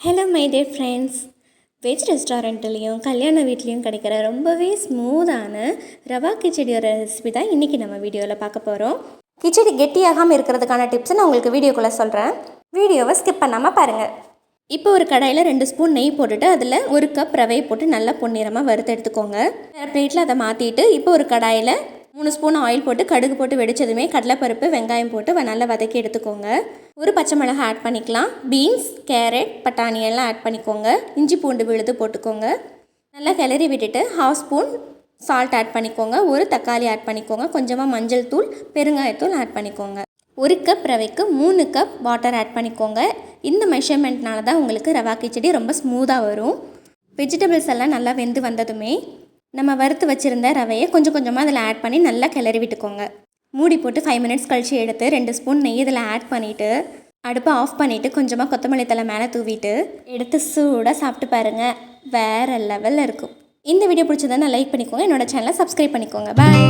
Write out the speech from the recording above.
Hello my dear friends. Veg ரெஸ்டாரண்ட்லேயும் கல்யாண வீட்லேயும் கிடைக்கிற ரொம்பவே ஸ்மூத்தான ரவா கிச்சடியோட ரெசிபி தான் இன்றைக்கி நம்ம வீடியோவில் பார்க்க போகிறோம். கிச்சடி கெட்டியாகாமல் இருக்கிறதுக்கான டிப்ஸை நான் உங்களுக்கு வீடியோக்குள்ளே சொல்கிறேன். வீடியோவை ஸ்கிப் பண்ணாமல் பாருங்கள். இப்போ ஒரு கடாயில் 2 ஸ்பூன் நெய் போட்டுட்டு அதில் 1 கப் ரவையை போட்டு நல்லா பொன்னிறமாக வறுத்து எடுத்துக்கோங்க. வேறு பிளேட்டில் அதை மாற்றிட்டு இப்போ ஒரு கடாயில் 3 ஸ்பூன் ஆயில் போட்டு கடுகு போட்டு வெடிச்சதுமே கடலைப்பருப்பு வெங்காயம் போட்டு நல்லா வதக்கி எடுத்துக்கோங்க. ஒரு பச்சை மிளகாய் ஆட் பண்ணிக்கலாம். பீன்ஸ், கேரட், பட்டாணி எல்லாம் ஆட் பண்ணிக்கோங்க. இஞ்சி பூண்டு விழுது போட்டுக்கோங்க. நல்லா கிளறி விட்டுட்டு 1/2 ஸ்பூன் சால்ட் ஆட் பண்ணிக்கோங்க. ஒரு தக்காளி ஆட் பண்ணிக்கோங்க. கொஞ்சமாக மஞ்சள் தூள், பெருங்காயத்தூள் ஆட் பண்ணிக்கோங்க. 1 கப் ரவைக்கு 3 கப் வாட்டர் ஆட் பண்ணிக்கோங்க. இந்த மெஷர்மெண்ட்னால தான் உங்களுக்கு ரவா கிச்சடி ரொம்ப ஸ்மூத்தாக வரும். வெஜிடபிள்ஸ் எல்லாம் நல்லா வெந்து வந்ததுமே நம்ம வறுத்து வச்சுருந்த ரவையை கொஞ்சம் கொஞ்சமாக அதில் ஆட் பண்ணி நல்லா கிளறி விட்டுக்கோங்க. மூடி போட்டு 5 மினிட்ஸ் கழித்து எடுத்து 2 ஸ்பூன் நெய் இதில் ஆட் பண்ணிவிட்டு அடுப்பை ஆஃப் பண்ணிவிட்டு கொஞ்சமாக கொத்தமல்லி தழை மேலே தூவிட்டு எடுத்து சூடாக சாப்பிட்டு பாருங்கள். வேறு லெவலில் இருக்கும். இந்த வீடியோ பிடிச்சதானே லைக் பண்ணிக்கோங்க. என்னோடய சேனலை சப்ஸ்கிரைப் பண்ணிக்கோங்க. பாய்.